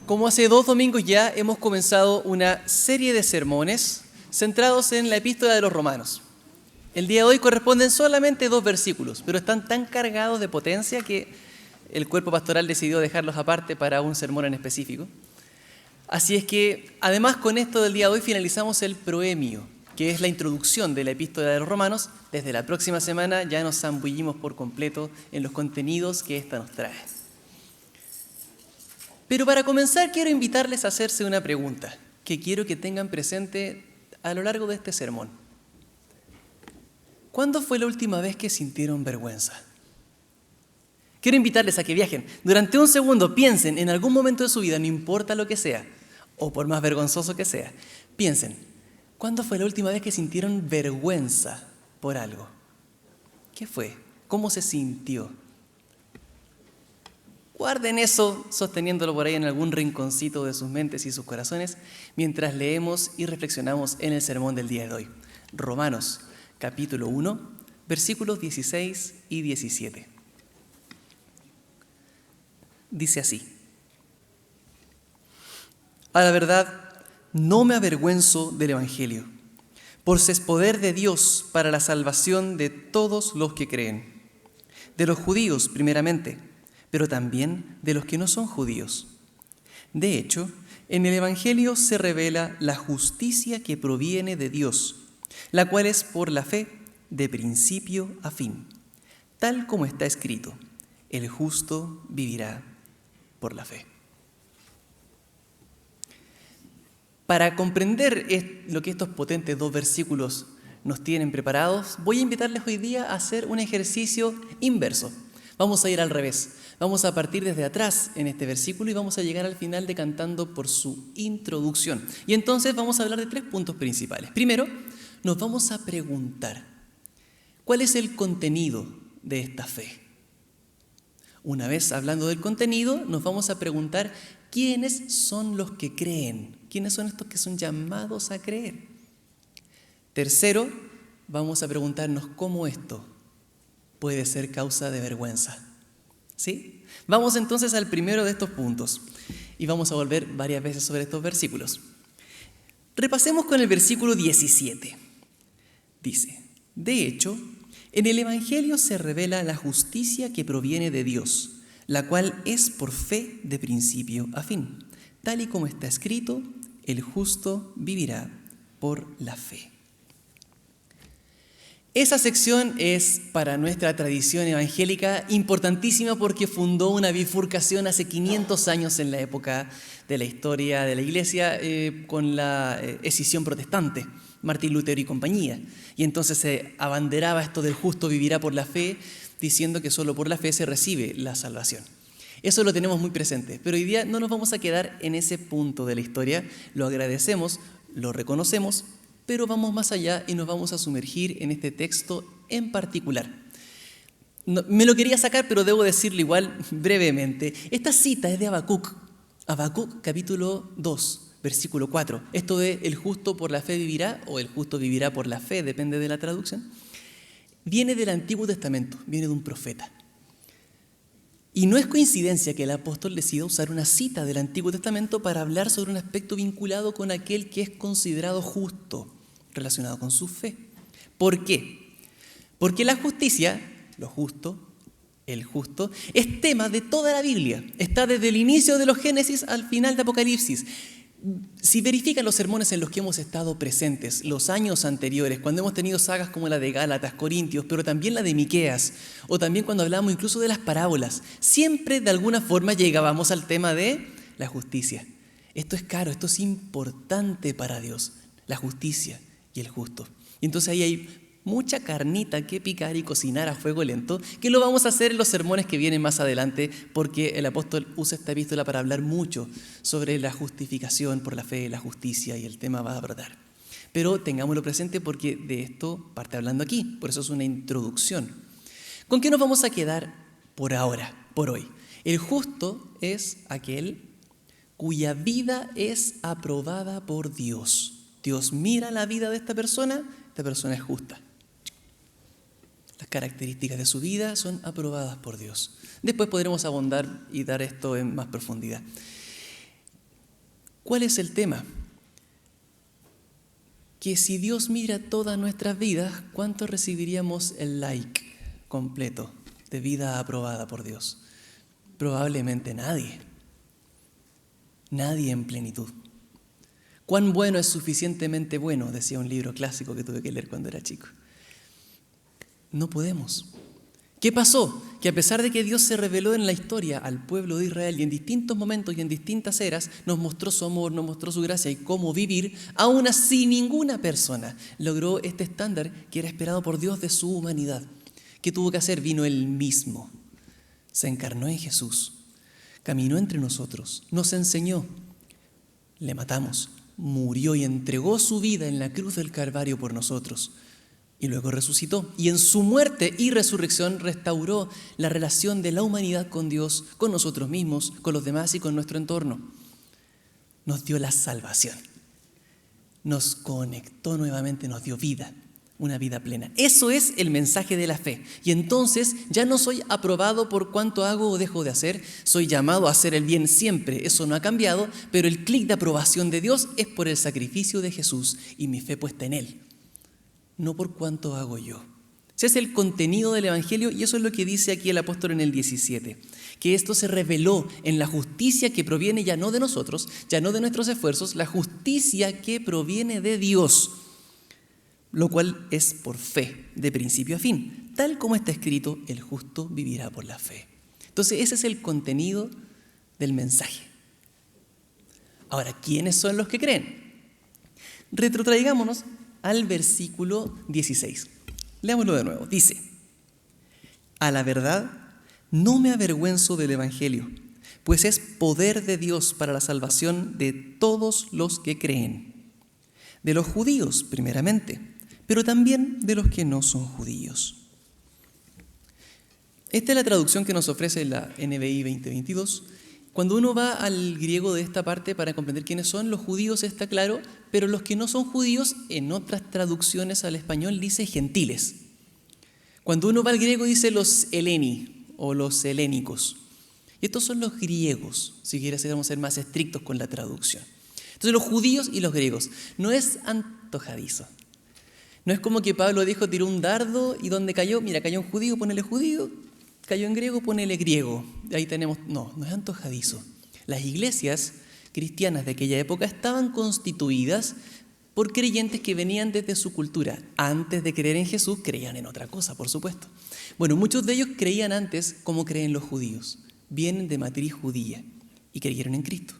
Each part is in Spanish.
Como hace 2 domingos ya hemos comenzado una serie de sermones centrados en la epístola de los Romanos. El día de hoy corresponden solamente 2 versículos, pero están tan cargados de potencia que el cuerpo pastoral decidió dejarlos aparte para un sermón en específico. Así es que, además, con esto del día de hoy finalizamos el proemio, que es la introducción de la epístola de los Romanos. Desde la próxima semana ya nos zambullimos por completo en los contenidos que esta nos trae. Pero para comenzar quiero invitarles a hacerse una pregunta que quiero que tengan presente a lo largo de este sermón. ¿Cuándo fue la última vez que sintieron vergüenza? Quiero invitarles a que viajen. Durante un segundo piensen en algún momento de su vida, no importa lo que sea, o por más vergonzoso que sea, piensen, ¿cuándo fue la última vez que sintieron vergüenza por algo? ¿Qué fue? ¿Cómo se sintió? Guarden eso sosteniéndolo por ahí en algún rinconcito de sus mentes y sus corazones mientras leemos y reflexionamos en el sermón del día de hoy. Romanos, capítulo 1, versículos 16 y 17. Dice así: A la verdad, no me avergüenzo del Evangelio, pues es poder de Dios para la salvación de todos los que creen, de los judíos primeramente, pero también de los que no son judíos. De hecho, en el Evangelio se revela la justicia que proviene de Dios, la cual es por la fe de principio a fin, tal como está escrito: el justo vivirá por la fe. Para comprender lo que estos potentes 2 versículos nos tienen preparados, voy a invitarles hoy día a hacer un ejercicio inverso. Vamos a ir al revés. Vamos a partir desde atrás en este versículo y vamos a llegar al final decantando por su introducción. Y entonces vamos a hablar de 3 puntos principales. Primero, nos vamos a preguntar, ¿cuál es el contenido de esta fe? Una vez hablando del contenido, nos vamos a preguntar, ¿quiénes son los que creen? ¿Quiénes son estos que son llamados a creer? Tercero, vamos a preguntarnos cómo esto puede ser causa de vergüenza. ¿Sí? Vamos entonces al primero de estos puntos y vamos a volver varias veces sobre estos versículos. Repasemos con el versículo 17. Dice: De hecho, en el Evangelio se revela la justicia que proviene de Dios, la cual es por fe de principio a fin, tal y como está escrito: el justo vivirá por la fe. Esa sección es para nuestra tradición evangélica importantísima porque fundó una bifurcación hace 500 años en la época de la historia de la Iglesia con la escisión protestante, Martín Lutero y compañía. Y entonces se abanderaba esto del justo vivirá por la fe, diciendo que solo por la fe se recibe la salvación. Eso lo tenemos muy presente, pero hoy día no nos vamos a quedar en ese punto de la historia. Lo agradecemos, lo reconocemos, pero vamos más allá y nos vamos a sumergir en este texto en particular. No, me lo quería sacar, pero debo decirlo igual brevemente. Esta cita es de Habacuc, capítulo 2, versículo 4. Esto de el justo por la fe vivirá, o el justo vivirá por la fe, depende de la traducción, viene del Antiguo Testamento, viene de un profeta. Y no es coincidencia que el apóstol decida usar una cita del Antiguo Testamento para hablar sobre un aspecto vinculado con aquel que es considerado justo, relacionado con su fe. ¿Por qué? Porque la justicia, lo justo, el justo, es tema de toda la Biblia. Está desde el inicio de los Génesis al final de Apocalipsis. Si verifican los sermones en los que hemos estado presentes los años anteriores, cuando hemos tenido sagas como la de Gálatas, Corintios, pero también la de Miqueas, o también cuando hablamos incluso de las parábolas, siempre de alguna forma llegábamos al tema de la justicia. Esto es caro, esto es importante para Dios, la justicia y el justo. Y entonces ahí hay mucha carnita que picar y cocinar a fuego lento, que lo vamos a hacer en los sermones que vienen más adelante, porque el apóstol usa esta epístola para hablar mucho sobre la justificación por la fe, la justicia, y el tema va a brotar. Pero tengámoslo presente porque de esto parte hablando aquí, por eso es una introducción. ¿Con qué nos vamos a quedar por ahora, por hoy? El justo es aquel cuya vida es aprobada por Dios. Dios mira la vida de esta persona es justa. Las características de su vida son aprobadas por Dios. Después podremos abundar y dar esto en más profundidad. ¿Cuál es el tema? Que si Dios mira todas nuestras vidas, ¿cuánto recibiríamos el like completo de vida aprobada por Dios? Probablemente nadie. Nadie en plenitud. ¿Cuán bueno es suficientemente bueno?, decía un libro clásico que tuve que leer cuando era chico. No podemos. ¿Qué pasó? Que a pesar de que Dios se reveló en la historia al pueblo de Israel y en distintos momentos y en distintas eras, nos mostró su amor, nos mostró su gracia y cómo vivir, aún así ninguna persona logró este estándar que era esperado por Dios de su humanidad. ¿Qué tuvo que hacer? Vino Él mismo. Se encarnó en Jesús, caminó entre nosotros, nos enseñó, le matamos, murió y entregó su vida en la cruz del Calvario por nosotros. Y luego resucitó. Y en su muerte y resurrección restauró la relación de la humanidad con Dios, con nosotros mismos, con los demás y con nuestro entorno. Nos dio la salvación. Nos conectó nuevamente, nos dio vida, una vida plena. Eso es el mensaje de la fe. Y entonces ya no soy aprobado por cuánto hago o dejo de hacer. Soy llamado a hacer el bien siempre. Eso no ha cambiado, pero el clic de aprobación de Dios es por el sacrificio de Jesús y mi fe puesta en Él. No por cuánto hago yo. Ese es el contenido del Evangelio y eso es lo que dice aquí el apóstol en el 17, que esto se reveló en la justicia que proviene ya no de nosotros, ya no de nuestros esfuerzos, la justicia que proviene de Dios, lo cual es por fe, de principio a fin. Tal como está escrito, el justo vivirá por la fe. Entonces ese es el contenido del mensaje. Ahora, ¿quiénes son los que creen? Retrotraigámonos al versículo 16. Leámoslo de nuevo. Dice: a la verdad, no me avergüenzo del Evangelio, pues es poder de Dios para la salvación de todos los que creen, de los judíos primeramente, pero también de los que no son judíos. Esta es la traducción que nos ofrece la NBI 2022. Cuando uno va al griego de esta parte para comprender quiénes son, los judíos está claro, pero los que no son judíos, en otras traducciones al español dice gentiles. Cuando uno va al griego dice los heleni o los helénicos. Y estos son los griegos, si queremos ser más estrictos con la traducción. Entonces los judíos y los griegos. No es antojadizo. No es como que Pablo dijo, tiró un dardo y donde cayó, mira, cayó un judío, ponele judío. Cayó en griego, ponele griego. Ahí tenemos, no es antojadizo. Las iglesias cristianas de aquella época estaban constituidas por creyentes que venían desde su cultura. Antes de creer en Jesús, creían en otra cosa, por supuesto. Bueno, muchos de ellos creían antes como creen los judíos. Vienen de matriz judía y creyeron en Cristo.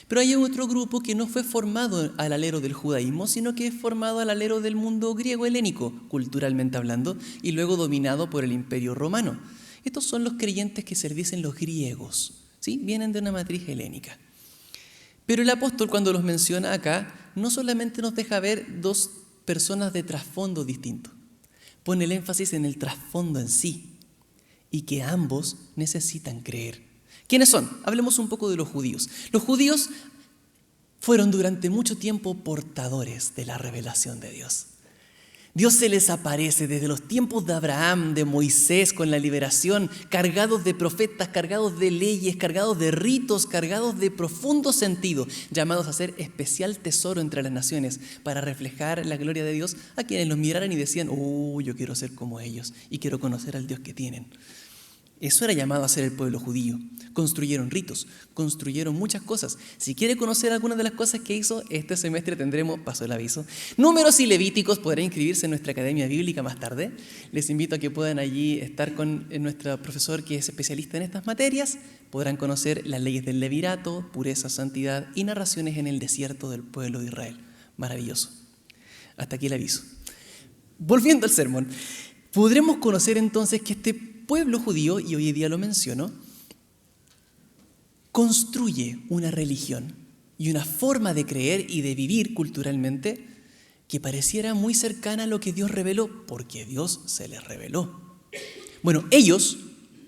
Pero hay otro grupo que no fue formado al alero del judaísmo, sino que es formado al alero del mundo griego helénico, culturalmente hablando, y luego dominado por el Imperio Romano. Estos son los creyentes que se dicen los griegos, ¿sí? Vienen de una matriz helénica. Pero el apóstol, cuando los menciona acá, no solamente nos deja ver dos personas de trasfondo distinto, pone el énfasis en el trasfondo en sí y que ambos necesitan creer. ¿Quiénes son? Hablemos un poco de los judíos. Los judíos fueron durante mucho tiempo portadores de la revelación de Dios. Dios se les aparece desde los tiempos de Abraham, de Moisés, con la liberación, cargados de profetas, cargados de leyes, cargados de ritos, cargados de profundo sentido, llamados a ser especial tesoro entre las naciones para reflejar la gloria de Dios a quienes los miraran y decían, yo quiero ser como ellos y quiero conocer al Dios que tienen. Eso era llamado a ser el pueblo judío. Construyeron ritos, construyeron muchas cosas. Si quiere conocer algunas de las cosas que hizo, este semestre tendremos, paso el aviso, Números y Levíticos. Podrá inscribirse en nuestra academia bíblica más tarde. Les invito a que puedan allí estar con nuestro profesor que es especialista en estas materias. Podrán conocer las leyes del levirato, pureza, santidad y narraciones en el desierto del pueblo de Israel. Maravilloso. Hasta aquí el aviso. Volviendo al sermón, podremos conocer entonces que este pueblo judío, y hoy día lo menciono, construye una religión y una forma de creer y de vivir culturalmente que pareciera muy cercana a lo que Dios reveló, porque Dios se les reveló. Bueno, ellos,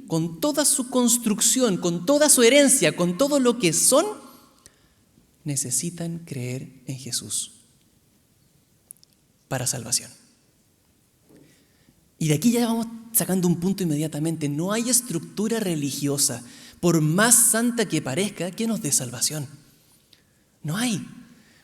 con toda su construcción, con toda su herencia, con todo lo que son, necesitan creer en Jesús para salvación. Y de aquí ya vamos sacando un punto inmediatamente. No hay estructura religiosa, por más santa que parezca, que nos dé salvación. No hay.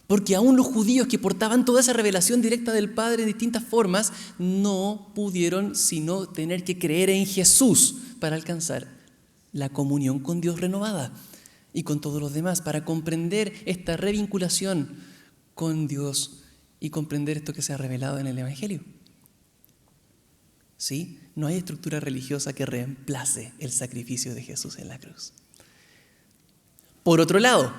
Porque aún los judíos que portaban toda esa revelación directa del Padre de distintas formas, no pudieron sino tener que creer en Jesús para alcanzar la comunión con Dios renovada y con todos los demás, para comprender esta revinculación con Dios y comprender esto que se ha revelado en el Evangelio. ¿Sí? No hay estructura religiosa que reemplace el sacrificio de Jesús en la cruz. Por otro lado,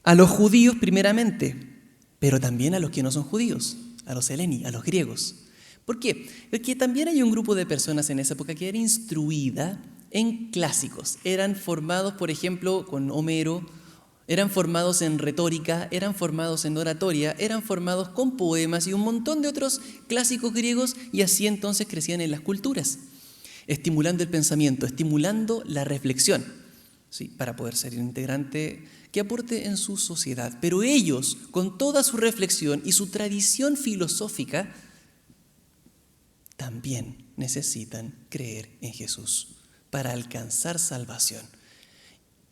a los judíos primeramente, pero también a los que no son judíos, a los heleni, a los griegos. ¿Por qué? Porque también hay un grupo de personas en esa época que era instruida en clásicos. Eran formados, por ejemplo, con Homero, eran formados en retórica, eran formados en oratoria, eran formados con poemas y un montón de otros clásicos griegos, y así entonces crecían en las culturas, estimulando el pensamiento, estimulando la reflexión, ¿sí? Para poder ser un integrante que aporte en su sociedad. Pero ellos, con toda su reflexión y su tradición filosófica, también necesitan creer en Jesús para alcanzar salvación.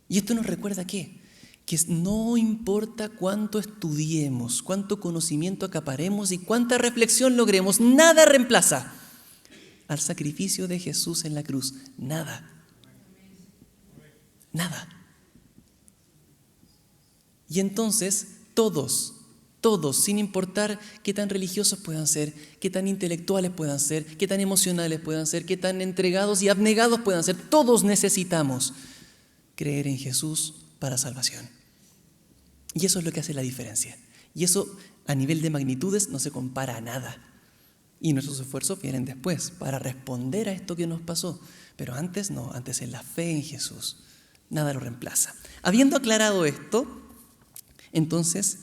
¿Y esto nos recuerda qué? Que no importa cuánto estudiemos, cuánto conocimiento acaparemos y cuánta reflexión logremos, nada reemplaza al sacrificio de Jesús en la cruz. Nada. Nada. Y entonces todos, sin importar qué tan religiosos puedan ser, qué tan intelectuales puedan ser, qué tan emocionales puedan ser, qué tan entregados y abnegados puedan ser, todos necesitamos creer en Jesús para salvación. Y eso es lo que hace la diferencia. Y eso a nivel de magnitudes no se compara a nada. Y nuestros esfuerzos vienen después para responder a esto que nos pasó. Pero antes no, antes es la fe en Jesús. Nada lo reemplaza. Habiendo aclarado esto, entonces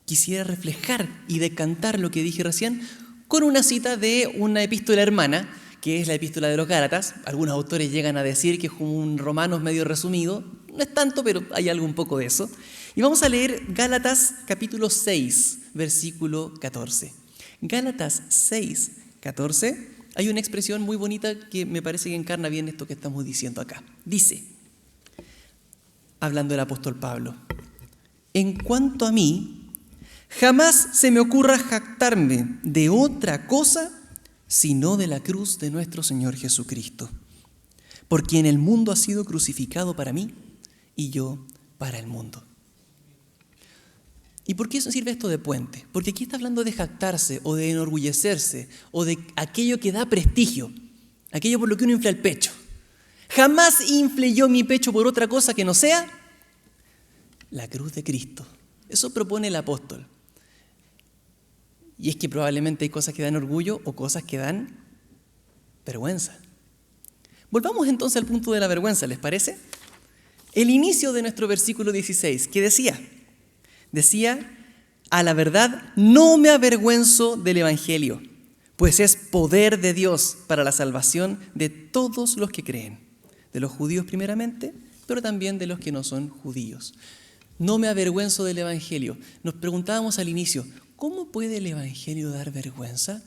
quisiera reflejar y decantar lo que dije recién con una cita de una epístola hermana, que es la epístola de los Gálatas. Algunos autores llegan a decir que es como un Romanos medio resumido. No es tanto, pero hay algo un poco de eso. Y vamos a leer Gálatas capítulo 6, versículo 14. Gálatas 6, 14. Hay una expresión muy bonita que me parece que encarna bien esto que estamos diciendo acá. Dice, hablando el apóstol Pablo: en cuanto a mí, jamás se me ocurra jactarme de otra cosa sino de la cruz de nuestro Señor Jesucristo, por quien el mundo ha sido crucificado para mí y yo para el mundo. ¿Y por qué eso sirve esto de puente? Porque aquí está hablando de jactarse o de enorgullecerse o de aquello que da prestigio, aquello por lo que uno infla el pecho. Jamás infle yo mi pecho por otra cosa que no sea la cruz de Cristo. Eso propone el apóstol. Y es que probablemente hay cosas que dan orgullo o cosas que dan vergüenza. Volvamos entonces al punto de la vergüenza, ¿les parece? El inicio de nuestro versículo 16, ¿qué decía? Decía, a la verdad no me avergüenzo del Evangelio, pues es poder de Dios para la salvación de todos los que creen, de los judíos primeramente, pero también de los que no son judíos. No me avergüenzo del Evangelio. Nos preguntábamos al inicio, ¿cómo puede el Evangelio dar vergüenza?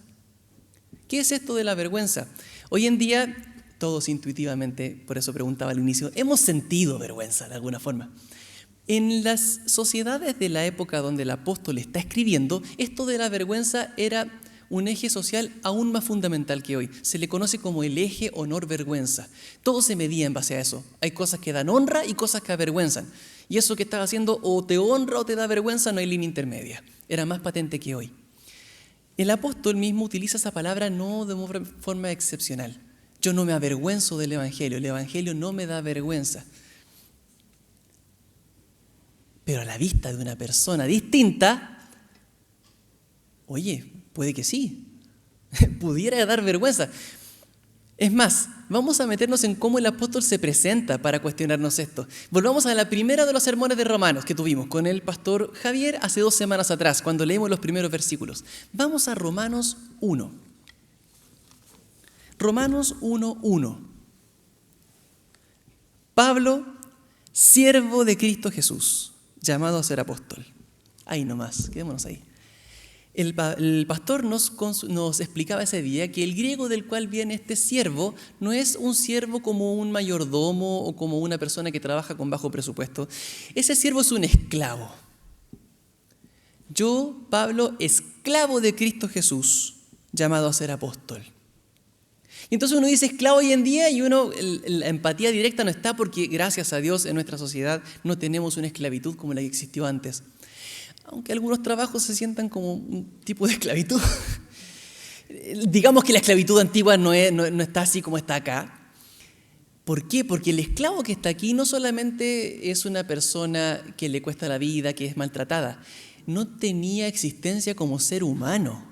¿Qué es esto de la vergüenza? Hoy en día, todos intuitivamente, por eso preguntaba al inicio, hemos sentido vergüenza de alguna forma. En las sociedades de la época donde el apóstol está escribiendo, esto de la vergüenza era un eje social aún más fundamental que hoy. Se le conoce como el eje honor-vergüenza. Todo se medía en base a eso. Hay cosas que dan honra y cosas que avergüenzan. Y eso que estás haciendo o te honra o te da vergüenza, no hay línea intermedia. Era más patente que hoy. El apóstol mismo utiliza esa palabra no de forma excepcional. Yo no me avergüenzo del Evangelio. El Evangelio no me da vergüenza. Pero a la vista de una persona distinta, oye, puede que sí, pudiera dar vergüenza. Es más, vamos a meternos en cómo el apóstol se presenta para cuestionarnos esto. Volvamos a la primera de los sermones de Romanos que tuvimos con el pastor Javier hace 2 semanas atrás, cuando leímos los primeros versículos. Vamos a Romanos 1. Romanos 1:1. Pablo, siervo de Cristo Jesús, llamado a ser apóstol. Ahí nomás, quedémonos ahí. El pastor nos explicaba ese día que el griego del cual viene este siervo no es un siervo como un mayordomo o como una persona que trabaja con bajo presupuesto. Ese siervo es un esclavo. Yo, Pablo, esclavo de Cristo Jesús, llamado a ser apóstol. Y entonces uno dice esclavo hoy en día y la empatía directa no está porque gracias a Dios en nuestra sociedad no tenemos una esclavitud como la que existió antes. Aunque algunos trabajos se sientan como un tipo de esclavitud. Digamos que la esclavitud antigua no está así como está acá. ¿Por qué? Porque el esclavo que está aquí no solamente es una persona que le cuesta la vida, que es maltratada, no tenía existencia como ser humano.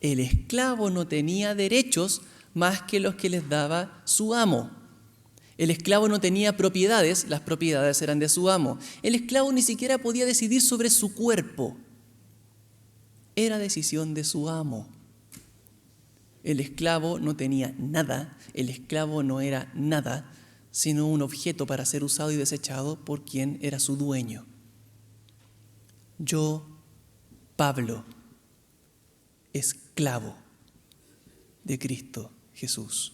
El esclavo no tenía derechos más que los que les daba su amo. El esclavo no tenía propiedades, las propiedades eran de su amo. El esclavo ni siquiera podía decidir sobre su cuerpo. Era decisión de su amo. El esclavo no tenía nada, el esclavo no era nada, sino un objeto para ser usado y desechado por quien era su dueño. Yo, Pablo, esclavo de Cristo Jesús.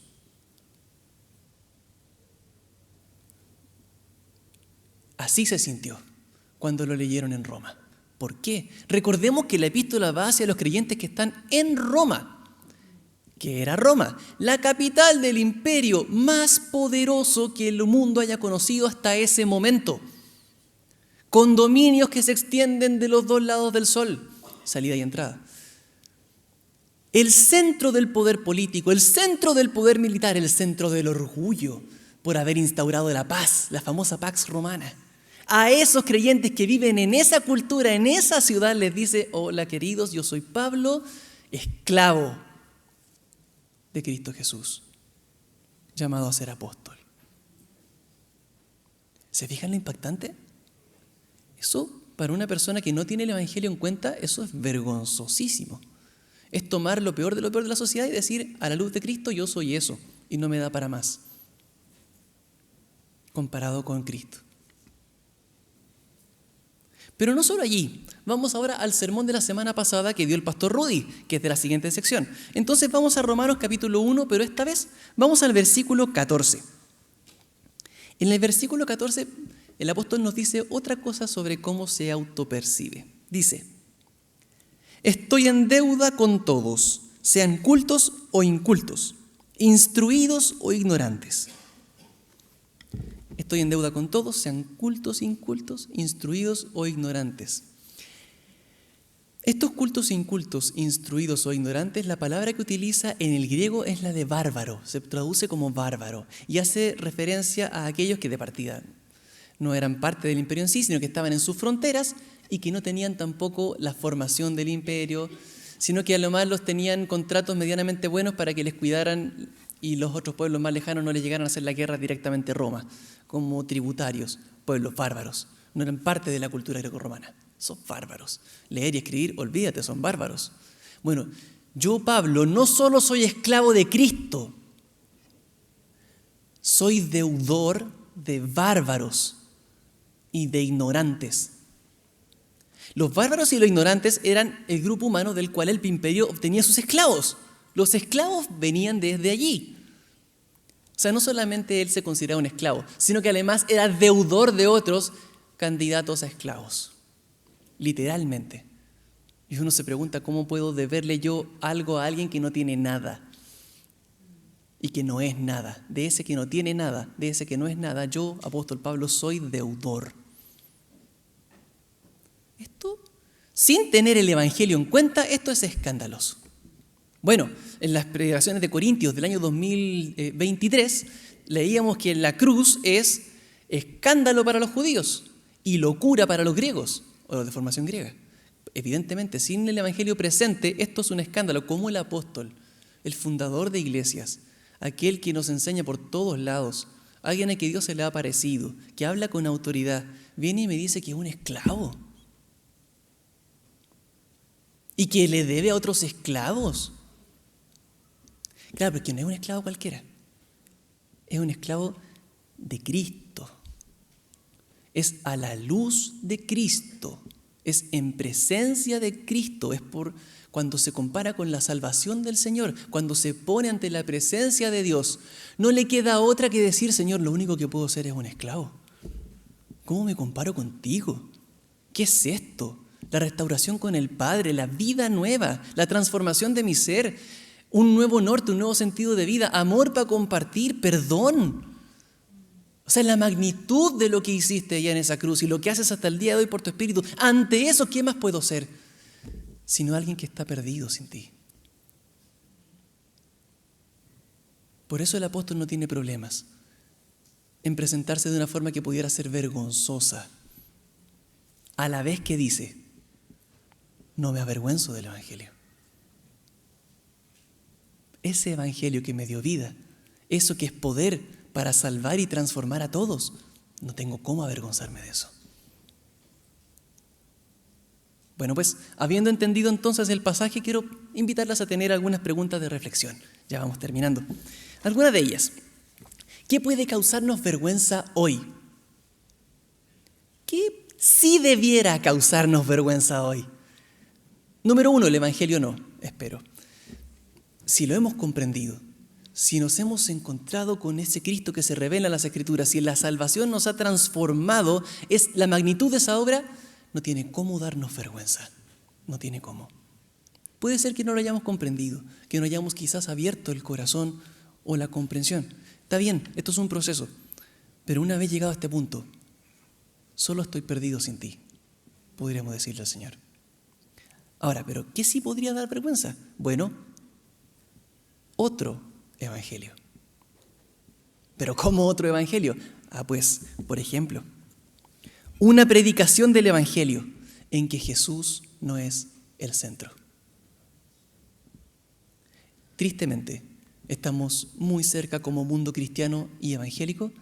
Así se sintió cuando lo leyeron en Roma. ¿Por qué? Recordemos que la epístola va hacia los creyentes que están en Roma. ¿Qué era Roma? La capital del imperio más poderoso que el mundo haya conocido hasta ese momento. Con dominios que se extienden de los dos lados del sol. Salida y entrada. El centro del poder político, el centro del poder militar, el centro del orgullo por haber instaurado la paz, la famosa Pax Romana. A esos creyentes que viven en esa cultura, en esa ciudad, les dice: hola queridos, yo soy Pablo, esclavo de Cristo Jesús, llamado a ser apóstol. ¿Se fijan lo impactante? Eso, para una persona que no tiene el Evangelio en cuenta, eso es vergonzosísimo. Es tomar lo peor de la sociedad y decir: a la luz de Cristo yo soy eso, y no me da para más, comparado con Cristo. Pero no solo allí. Vamos ahora al sermón de la semana pasada que dio el pastor Rudy, que es de la siguiente sección. Entonces vamos a Romanos capítulo 1, pero esta vez vamos al versículo 14. En el versículo 14, el apóstol nos dice otra cosa sobre cómo se autopercibe. Dice: estoy en deuda con todos, sean cultos o incultos, instruidos o ignorantes. Estoy en deuda con todos, sean cultos, incultos, instruidos o ignorantes. Estos cultos, incultos, instruidos o ignorantes, la palabra que utiliza en el griego es la de bárbaro, se traduce como bárbaro y hace referencia a aquellos que de partida no eran parte del imperio en sí, sino que estaban en sus fronteras y que no tenían tampoco la formación del imperio, sino que a lo más los tenían contratos medianamente buenos para que les cuidaran y los otros pueblos más lejanos no les llegaran a hacer la guerra directamente a Roma, como tributarios, pueblos bárbaros. No eran parte de la cultura grecorromana. Son bárbaros. Leer y escribir, olvídate, son bárbaros. Bueno, yo, Pablo, no solo soy esclavo de Cristo, soy deudor de bárbaros y de ignorantes. Los bárbaros y los ignorantes eran el grupo humano del cual el imperio obtenía sus esclavos. Los esclavos venían desde allí. O sea, no solamente él se consideraba un esclavo, sino que además era deudor de otros candidatos a esclavos. Literalmente. Y uno se pregunta: ¿cómo puedo deberle yo algo a alguien que no tiene nada? Y que no es nada. De ese que no tiene nada, de ese que no es nada, yo, apóstol Pablo, soy deudor. Esto, sin tener el Evangelio en cuenta, esto es escandaloso. Bueno, en las predicaciones de Corintios del año 2023 leíamos que la cruz es escándalo para los judíos y locura para los griegos, o los de formación griega. Evidentemente, sin el Evangelio presente, esto es un escándalo. Como el apóstol, el fundador de iglesias, aquel que nos enseña por todos lados, alguien a quien Dios se le ha aparecido, que habla con autoridad, viene y me dice que es un esclavo y que le debe a otros esclavos. Claro, porque no es un esclavo cualquiera, es un esclavo de Cristo, es a la luz de Cristo Es en presencia de Cristo, es por cuando se compara con la salvación del Señor, cuando se pone ante la presencia de Dios. No le queda otra que decir, Señor, lo único que puedo ser es un esclavo. ¿Cómo me comparo contigo? ¿Qué es esto? La restauración con el Padre, la vida nueva, la transformación de mi ser, un nuevo norte, un nuevo sentido de vida, amor para compartir, perdón. O sea, la magnitud de lo que hiciste allá en esa cruz y lo que haces hasta el día de hoy por tu Espíritu. Ante eso, ¿qué más puedo ser? Sino alguien que está perdido sin ti. Por eso el apóstol no tiene problemas en presentarse de una forma que pudiera ser vergonzosa, a la vez que dice, no me avergüenzo del Evangelio. Ese Evangelio que me dio vida, eso que es poder para salvar y transformar a todos, no tengo cómo avergonzarme de eso. Bueno, pues, habiendo entendido entonces el pasaje, quiero invitarlas a tener algunas preguntas de reflexión. Ya vamos terminando. Algunas de ellas. ¿Qué puede causarnos vergüenza hoy? ¿Qué sí debiera causarnos vergüenza hoy? Número 1, el Evangelio no, espero. Si lo hemos comprendido, si nos hemos encontrado con ese Cristo que se revela en las Escrituras, si la salvación nos ha transformado, es la magnitud de esa obra, no tiene cómo darnos vergüenza. No tiene cómo. Puede ser que no lo hayamos comprendido, que no hayamos quizás abierto el corazón o la comprensión. Está bien, esto es un proceso, pero una vez llegado a este punto, solo estoy perdido sin ti, podríamos decirle al Señor. Ahora, ¿pero qué sí podría dar vergüenza? Bueno, otro evangelio. ¿Pero cómo otro evangelio? Pues, por ejemplo, una predicación del evangelio en que Jesús no es el centro. Tristemente, estamos muy cerca como mundo cristiano y evangélico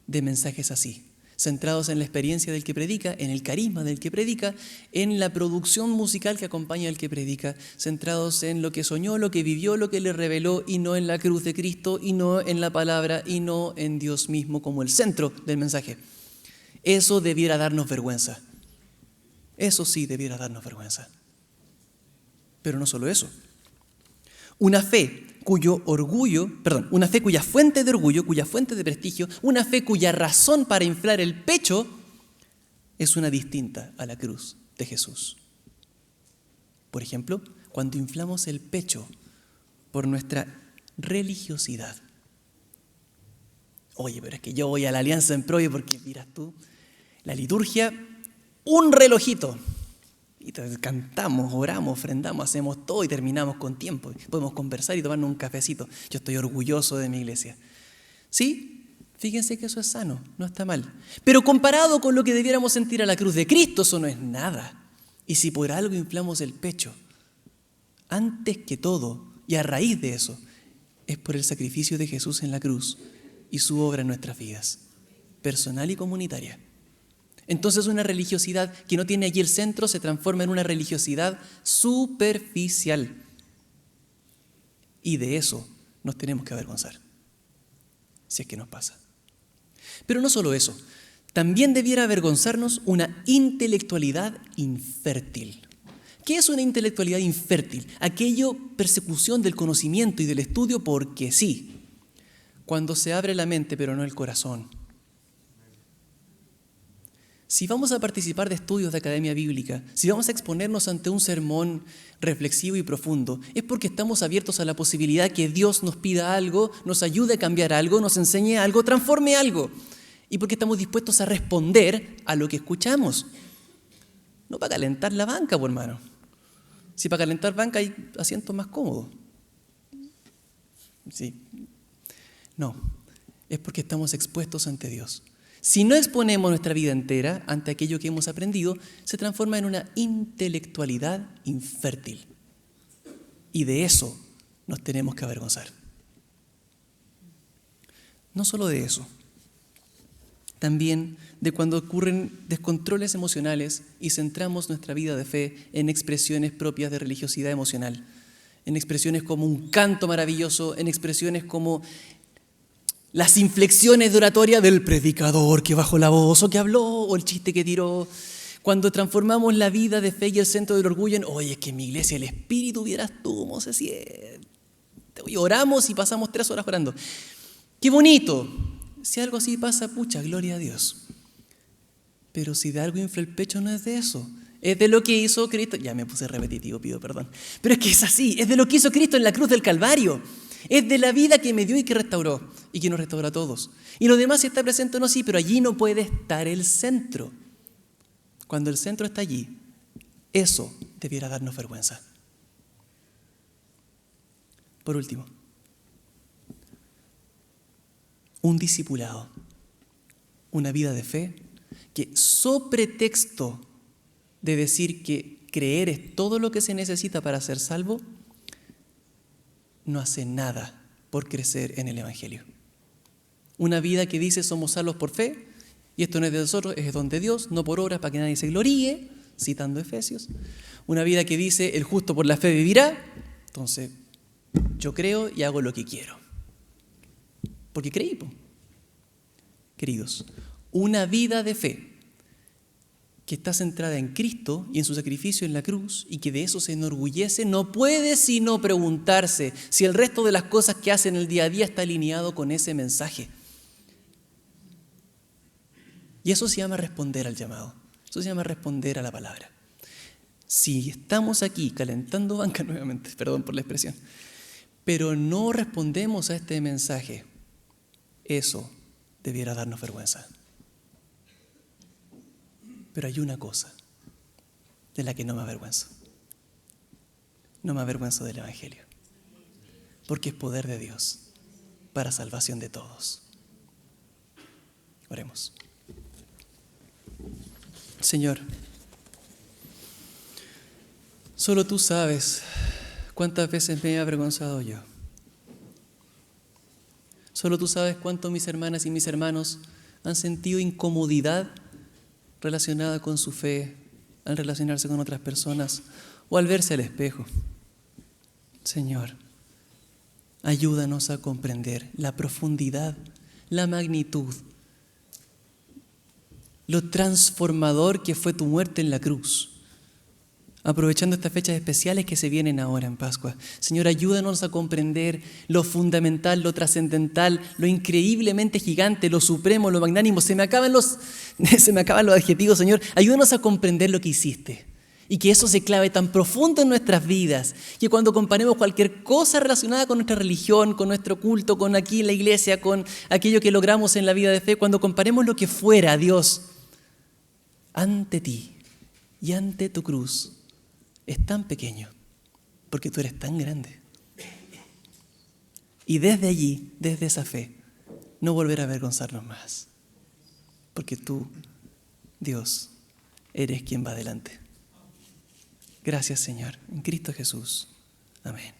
de mensajes así, centrados en la experiencia del que predica, en el carisma del que predica, en la producción musical que acompaña al que predica, centrados en lo que soñó, lo que vivió, lo que le reveló, y no en la cruz de Cristo, y no en la palabra, y no en Dios mismo como el centro del mensaje. Eso debiera darnos vergüenza. Eso sí debiera darnos vergüenza. Pero no solo eso. Una fe una fe cuya fuente de orgullo, cuya fuente de prestigio, una fe cuya razón para inflar el pecho es una distinta a la cruz de Jesús. Por ejemplo, cuando inflamos el pecho por nuestra religiosidad. Oye, pero es que yo voy a la Alianza en Pro porque, miras tú, la liturgia, un relojito. Y cantamos, oramos, ofrendamos, hacemos todo y terminamos con tiempo. Podemos conversar y tomarnos un cafecito. Yo estoy orgulloso de mi iglesia. ¿Sí? Fíjense que eso es sano, no está mal. Pero comparado con lo que debiéramos sentir a la cruz de Cristo, eso no es nada. Y si por algo inflamos el pecho, antes que todo, y a raíz de eso, es por el sacrificio de Jesús en la cruz y su obra en nuestras vidas, personal y comunitaria. Entonces una religiosidad que no tiene allí el centro se transforma en una religiosidad superficial. Y de eso nos tenemos que avergonzar, si es que nos pasa. Pero no solo eso, también debiera avergonzarnos una intelectualidad infértil. ¿Qué es una intelectualidad infértil? Aquello, persecución del conocimiento y del estudio porque sí, cuando se abre la mente pero no el corazón. Si vamos a participar de estudios de academia bíblica, si vamos a exponernos ante un sermón reflexivo y profundo, es porque estamos abiertos a la posibilidad que Dios nos pida algo, nos ayude a cambiar algo, nos enseñe algo, transforme algo. Y porque estamos dispuestos a responder a lo que escuchamos. No para calentar la banca, por hermano. Si para calentar banca hay asientos más cómodos. Sí. No, es porque estamos expuestos ante Dios. Si no exponemos nuestra vida entera ante aquello que hemos aprendido, se transforma en una intelectualidad infértil. Y de eso nos tenemos que avergonzar. No solo de eso, también de cuando ocurren descontroles emocionales y centramos nuestra vida de fe en expresiones propias de religiosidad emocional, en expresiones como un canto maravilloso, en expresiones como las inflexiones de oratoria del predicador que bajó la voz o que habló o el chiste que tiró. Cuando transformamos la vida de fe y el centro del orgullo en, oye, es que en mi iglesia el espíritu vieras tú cómo se siente. Y oramos y pasamos 3 horas orando. ¡Qué bonito! Si algo así pasa, pucha, gloria a Dios. Pero si de algo infla el pecho, no es de eso. Es de lo que hizo Cristo. Ya me puse repetitivo, pido perdón. Pero es que es así, es de lo que hizo Cristo en la cruz del Calvario. Es de la vida que me dio y que restauró. Y que nos restaura a todos. Y lo demás está presente o no, sí, pero allí no puede estar el centro. Cuando el centro está allí, eso debiera darnos vergüenza. Por último, un discipulado, una vida de fe que, sobre pretexto de decir que creer es todo lo que se necesita para ser salvo, no hace nada por crecer en el Evangelio. Una vida que dice somos salvos por fe, y esto no es de nosotros, es don de Dios, no por obras para que nadie se gloríe, citando Efesios. Una vida que dice el justo por la fe vivirá, entonces yo creo y hago lo que quiero. Porque creí, po. Queridos, una vida de fe que está centrada en Cristo y en su sacrificio en la cruz y que de eso se enorgullece, no puede sino preguntarse si el resto de las cosas que hace en el día a día está alineado con ese mensaje. Y eso se llama responder al llamado, eso se llama responder a la palabra. Si estamos aquí calentando banca nuevamente, perdón por la expresión, pero no respondemos a este mensaje, eso debiera darnos vergüenza. Pero hay una cosa de la que no me avergüenzo. No me avergüenzo del Evangelio, porque es poder de Dios para salvación de todos. Oremos. Señor, solo tú sabes cuántas veces me he avergonzado yo. Solo tú sabes cuánto mis hermanas y mis hermanos han sentido incomodidad relacionada con su fe, al relacionarse con otras personas o al verse al espejo. Señor, ayúdanos a comprender la profundidad, la magnitud, lo transformador que fue tu muerte en la cruz. Aprovechando estas fechas especiales que se vienen ahora en Pascua. Señor, ayúdanos a comprender lo fundamental, lo trascendental, lo increíblemente gigante, lo supremo, lo magnánimo. Se me acaban los adjetivos, Señor. Ayúdanos a comprender lo que hiciste y que eso se clave tan profundo en nuestras vidas que cuando comparemos cualquier cosa relacionada con nuestra religión, con nuestro culto, con aquí en la iglesia, con aquello que logramos en la vida de fe, cuando comparemos lo que fuera, Dios, ante ti y ante tu cruz, es tan pequeño, porque tú eres tan grande. Y desde allí, desde esa fe, no volver a avergonzarnos más, porque tú, Dios, eres quien va adelante. Gracias, Señor, en Cristo Jesús. Amén.